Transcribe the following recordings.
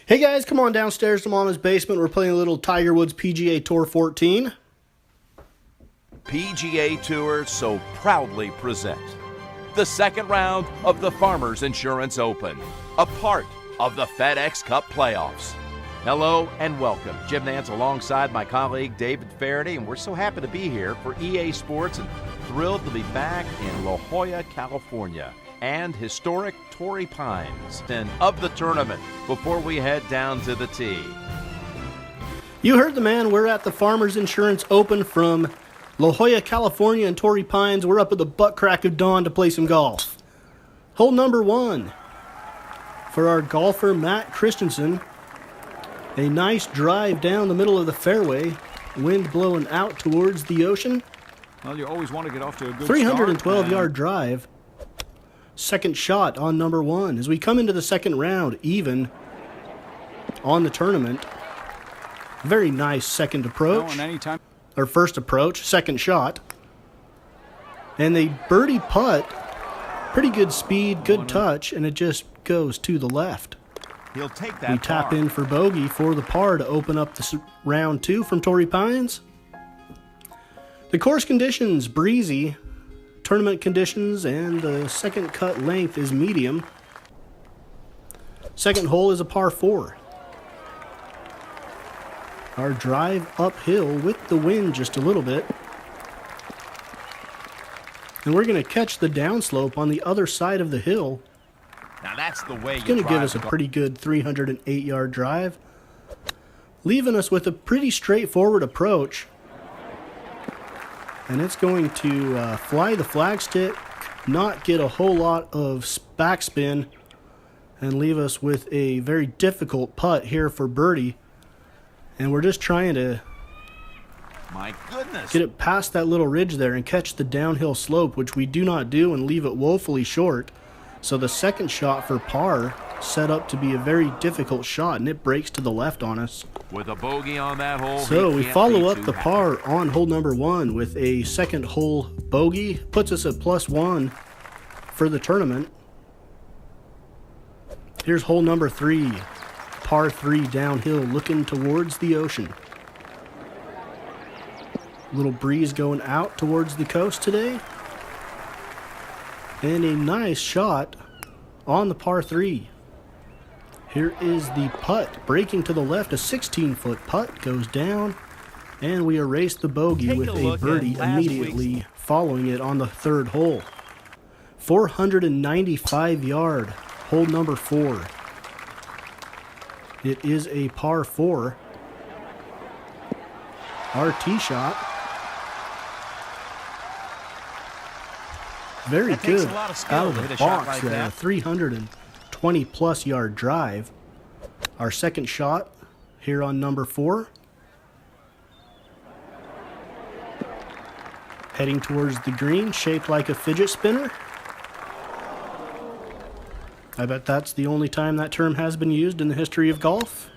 Hey guys, come on downstairs to Mama's basement. We're playing a little Tiger Woods PGA Tour 14. PGA Tour so proudly present the second round of the Farmers Insurance Open, a part of the FedEx Cup playoffs. Hello and welcome. Jim Nance alongside my colleague David Faraday, and we're so happy to be here for EA Sports and thrilled to be back in La Jolla, California, and historic Torrey Pines and of the tournament before we head down to the tee. You heard the man. We're at the Farmers Insurance Open from La Jolla, California and Torrey Pines. We're up at the butt crack of dawn to play some golf. Hole number 1 for our golfer Matt Christensen. A nice drive down the middle of the fairway. Wind blowing out towards the ocean. Well, you always want to get off to a good 312-yard drive. Second shot on number 1. As we come into the second round, even on the tournament. Very nice second approach. Or first approach, second shot. And the birdie putt, pretty good speed, good touch, and it just goes to the left. He'll take that. We tap in for bogey for the par to open up the round 2 from Torrey Pines. The course conditions, breezy. Tournament conditions, and the second cut length is medium. Second hole is a par 4. Our drive uphill with the wind just a little bit. And we're going to catch the downslope on the other side of the hill. Now that's the way it's going to give us a pretty good 308-yard drive, leaving us with a pretty straightforward approach. And it's going to fly the flagstick, not get a whole lot of backspin, and leave us with a very difficult putt here for birdie. And we're just trying to get it past that little ridge there and catch the downhill slope, which we do not do, and leave it woefully short. So the second shot for par set up to be a very difficult shot, and it breaks to the left on us. With a bogey on that hole. So we follow up the par on hole number 1 with a second hole bogey. Puts us at +1 for the tournament. Here's hole number 3. Par 3 downhill looking towards the ocean. Little breeze going out towards the coast today. And a nice shot on the par 3. Here is the putt, breaking to the left. A 16-foot putt goes down, and we erase the bogey with a birdie immediately following it on the third hole. 495-yard, hole number 4. It is a par 4. Our tee shot. Very good out of the box there. 320-plus yard drive. Our second shot here on number 4. Heading towards the green, shaped like a fidget spinner. I bet that's the only time that term has been used in the history of golf.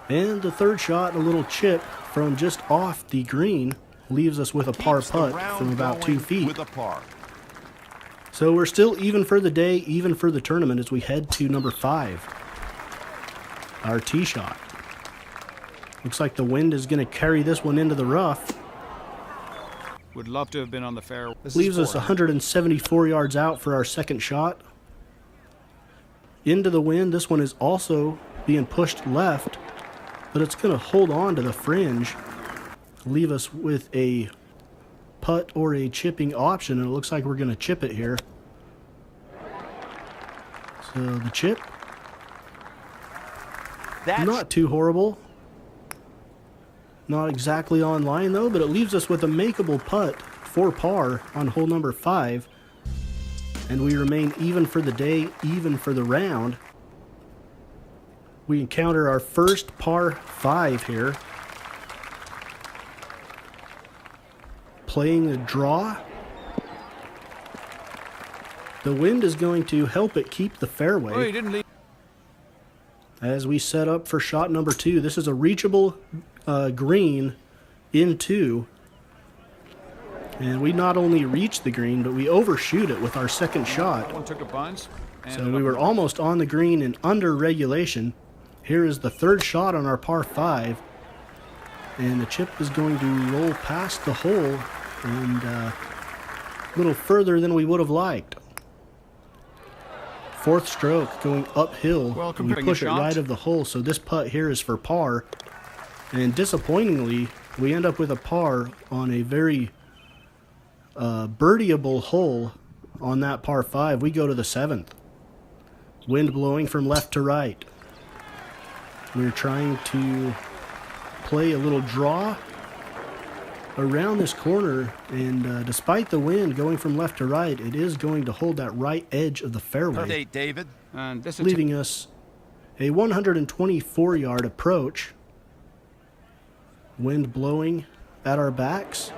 And the third shot, a little chip from just off the green, leaves us with a par putt from about 2 feet. So we're still even for the day, even for the tournament as we head to number 5. Our tee shot. Looks like the wind is going to carry this one into the rough. Would love to have been on the fair. Leaves us 174 yards out for our second shot. Into the wind. This one is also being pushed left, but it's going to hold on to the fringe. Leave us with a putt or a chipping option, and it looks like we're going to chip it here. So the chip, not too horrible. Not exactly on line though, but it leaves us with a makeable putt for par on hole number 5. And we remain even for the day, even for the round. We encounter our first par 5 here. Playing a draw. The wind is going to help it keep the fairway. As we set up for shot number 2. This is a reachable green in 2. And we not only reach the green, but we overshoot it with our second shot. One took a bunch. So we were almost on the green and under regulation. Here is the third shot on our par 5. And the chip is going to roll past the hole and a little further than we would have liked. Fourth stroke going uphill. We push it right of the hole, so this putt here is for par. And disappointingly, we end up with a par on a very birdieable hole on that par 5. We go to the 7th. Wind blowing from left to right. We're trying to play a little draw around this corner, and despite the wind going from left to right, it is going to hold that right edge of the fairway, David. leaving us a 124-yard approach. Wind blowing at our backs.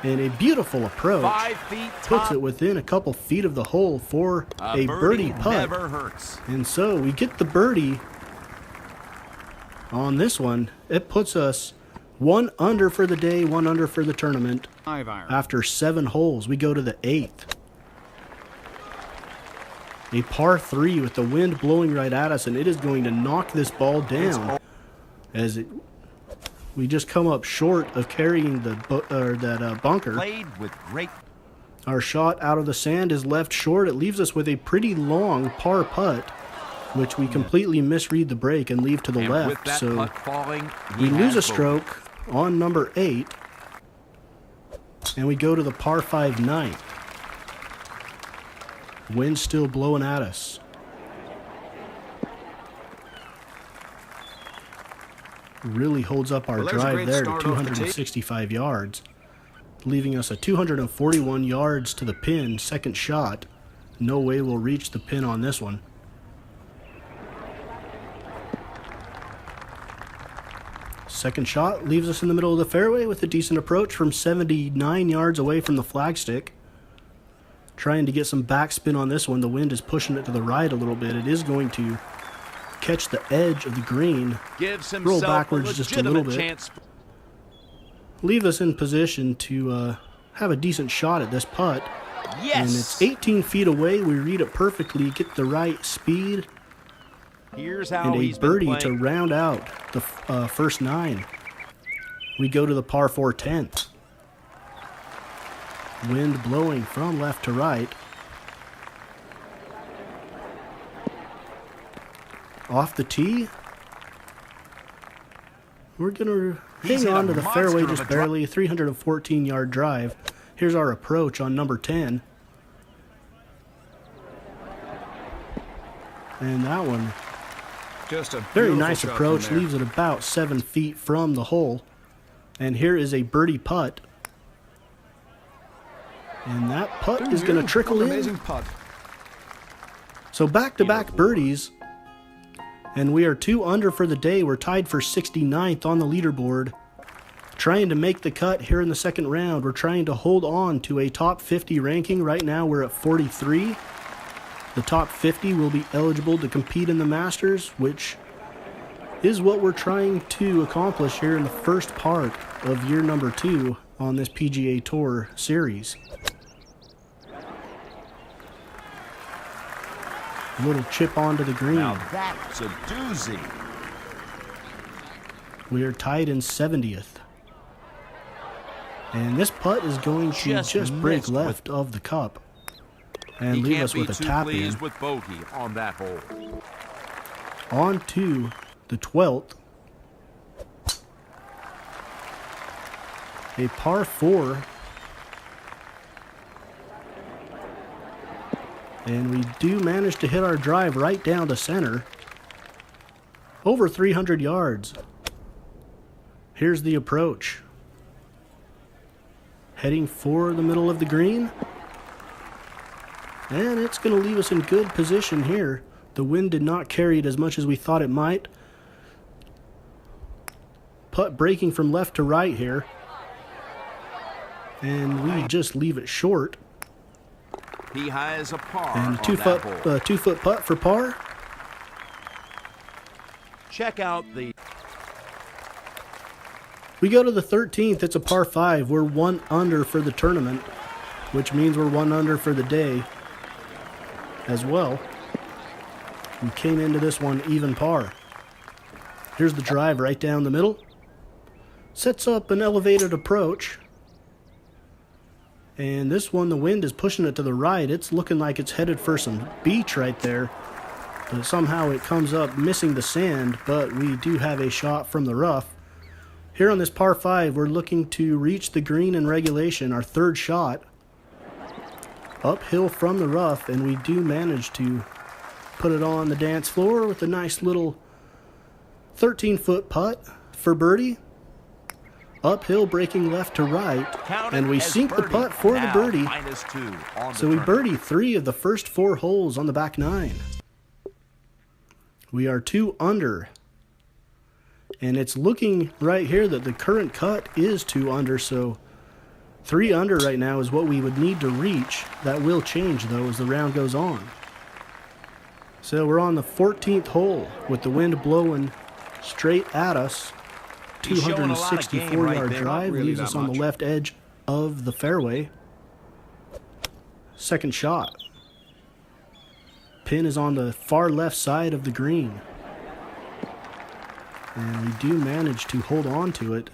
And a beautiful approach. 5 feet Puts it within a couple feet of the hole for a birdie putt. Never hurts. And so we get the birdie on this one. It puts us 1 under for the day, 1 under for the tournament. 5 iron. After 7 holes, we go to the 8th. A par 3 with the wind blowing right at us, and it is going to knock this ball down as we just come up short of carrying that bunker. Played with great. Our shot out of the sand is left short. It leaves us with a pretty long par putt, which we completely misread the break and leave to the And with left. that So putt falling, we he lose a has stroke on number 8, and we go to the par 5 9th. Wind still blowing at us. Really holds up our Well, there's a drive great there to start off the tee. 265 yards, leaving us a 241 yards to the pin. Second shot. No way we'll reach the pin on this one. Second shot leaves us in the middle of the fairway with a decent approach from 79 yards away from the flagstick. Trying to get some backspin on this one. The wind is pushing it to the right a little bit. It is going to catch the edge of the green, gives himself roll backwards just a little legitimate bit, chance. leave us in position to have a decent shot at this putt. Yes. And it's 18 feet away. We read it perfectly, get the right speed, Here's how and a he's been birdie to playing. round out the first 9. We go to the par 4 10th. Wind blowing from left to right. Off the tee. We're going to He's hang hit on a to the monster fairway of just a dri- barely. 314-yard drive. Here's our approach on number 10. And that one, Just a very beautiful nice shot from approach, there. leaves it about 7 feet from the hole. And here is a birdie putt. And that putt is going to trickle What an in. Amazing putt. So back-to-back birdies. And we are 2 under for the day. We're tied for 69th on the leaderboard. Trying to make the cut here in the second round. We're trying to hold on to a top 50 ranking. Right now we're at 43. The top 50 will be eligible to compete in the Masters, which is what we're trying to accomplish here in the first part of year number 2 on this PGA Tour series. A little chip onto the green. Now that's a doozy. We are tied in 70th. And this putt is going to just break missed left of the cup and He leave can't us be with a too tap in. pleased with bogey on that hole. On to the 12th. A par 4. And we do manage to hit our drive right down to center. Over 300 yards. Here's the approach. Heading for the middle of the green. And it's going to leave us in good position here. The wind did not carry it as much as we thought it might. Putt breaking from left to right here. And we just leave it short. He has a par And on that hole. 2 foot putt for par. Check out the We go to the 13th. It's a par 5. We're 1 under for the tournament, which means we're 1 under for the day. as well. We came into this one even par. Here's the drive right down the middle. Sets up an elevated approach. And this one, the wind is pushing it to the right. It's looking like it's headed for some beach right there. But somehow it comes up missing the sand, but we do have a shot from the rough. Here on this par 5, we're looking to reach the green in regulation, our third shot. Uphill from the rough, and we do manage to put it on the dance floor with a nice little 13-foot putt for birdie. Uphill, breaking left to right, and we sink the putt for the birdie. So we birdie 3 of the first 4 holes on the back 9. We are 2 under, and it's looking right here that the current cut is 2 under, so 3 under right now is what we would need to reach. That will change, though, as the round goes on. So we're on the 14th hole with the wind blowing straight at us. 264-yard drive leaves us on the left edge of the fairway. Second shot. Pin is on the far left side of the green. And we do manage to hold on to it.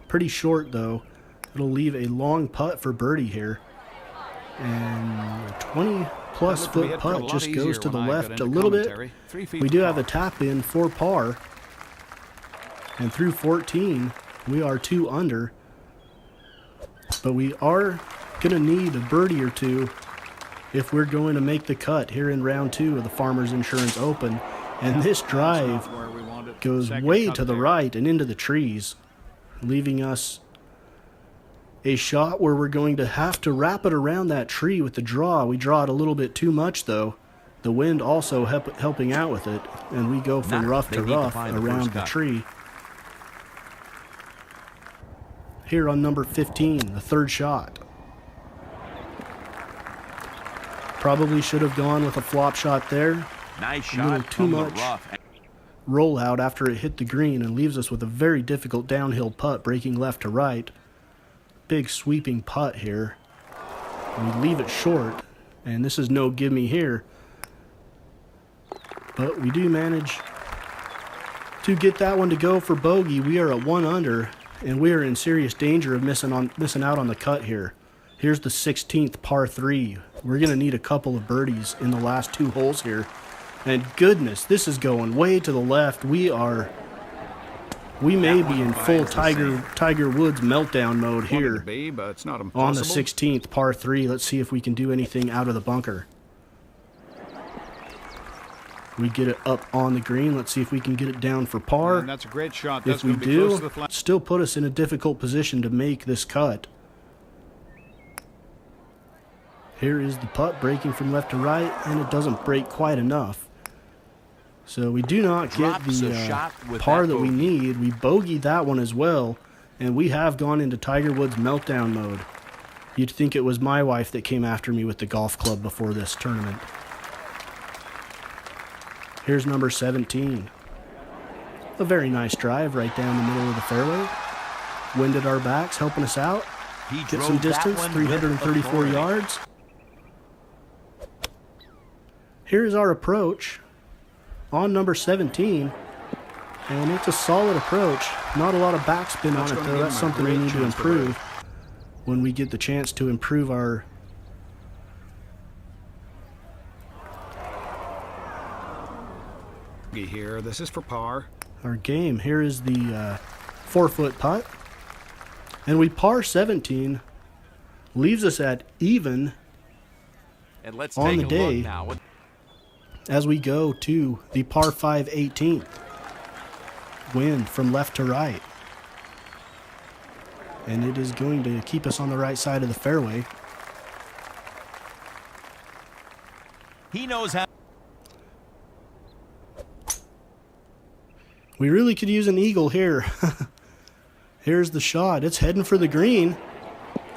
Pretty short, though. It'll leave a long putt for birdie here. And a 20-plus foot putt just goes to the left a little bit. We do have a tap in for par. And through 14, we are 2 under. But we are going to need a birdie or 2 if we're going to make the cut here in round 2 of the Farmers Insurance Open. And this drive goes way to the right and into the trees, leaving us a shot where we're going to have to wrap it around that tree with the draw. We draw it a little bit too much, though. The wind also helping out with it, and we go from rough to rough around the tree. Here on number 15, the third shot. Probably should have gone with a flop shot there. Nice shot. A little too much rollout after it hit the green and leaves us with a very difficult downhill putt, breaking left to right. Big sweeping putt here. We leave it short, and this is no gimme here. But we do manage to get that one to go for bogey. We are at 1 under. And we are in serious danger of missing out on the cut here. Here's the 16th par 3. We're going to need a couple of birdies in the last 2 holes here. And goodness, this is going way to the left. We may be in full Tiger Woods meltdown mode here on the 16th par 3. Let's see if we can do anything out of the bunker. We get it up on the green. Let's see if we can get it down for par. And that's a great shot. If we do, still put us in a difficult position to make this cut. Here is the putt breaking from left to right, and it doesn't break quite enough. So we do not get the par that we need. We bogeyed that one as well, and we have gone into Tiger Woods meltdown mode. You'd think it was my wife that came after me with the golf club before this tournament. Here's number 17. A very nice drive right down the middle of the fairway. Wind at our backs, helping us out. Get some distance, 334 yards. Here's our approach on number 17. And it's a solid approach. Not a lot of backspin on it, though. That's something we need to improve when we get the chance to improve our here. This is for par. Our game. Here is the 4-foot putt. And we par 17. Leaves us at even and let's on take the a look day now. as we go to the par 5 18th. Wind from left to right. And it is going to keep us on the right side of the fairway. He knows how. We really could use an eagle here. Here's the shot. It's heading for the green.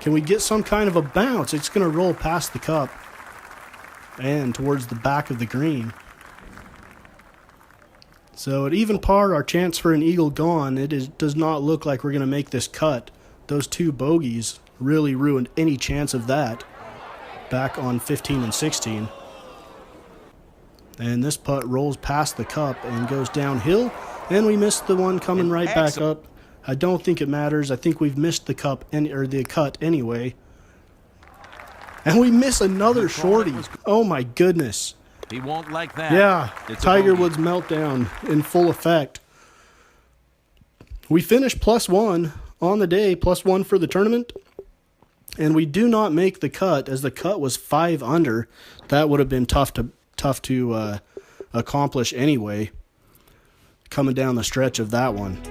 Can we get some kind of a bounce? It's going to roll past the cup and towards the back of the green. So at even par, our chance for an eagle gone. Does not look like we're going to make this cut. Those 2 bogeys really ruined any chance of that back on 15 and 16. And this putt rolls past the cup and goes downhill. And we missed the one coming right back up. I don't think it matters. I think we've missed the cup or the cut anyway. And we miss another shorty. Oh my goodness. He won't like that. Yeah, Tiger Woods meltdown in full effect. We finished +1 on the day, +1 for the tournament. And we do not make the cut, as the cut was 5 under. That would have been tough to accomplish anyway, coming down the stretch of that one.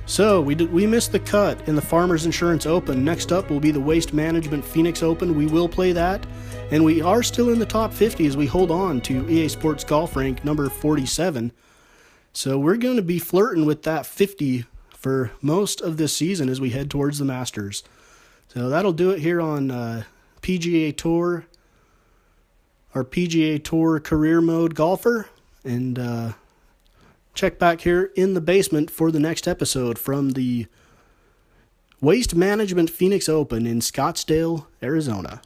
So we missed the cut in the Farmers Insurance Open. Next up will be the Waste Management Phoenix Open. We will play that, and we are still in the top 50 as we hold on to EA Sports Golf rank number 47. So we're going to be flirting with that 50 for most of this season as we head towards the Masters. So that'll do it here on PGA Tour, our PGA Tour Career Mode Golfer, and check back here in the basement for the next episode from the Waste Management Phoenix Open in Scottsdale, Arizona.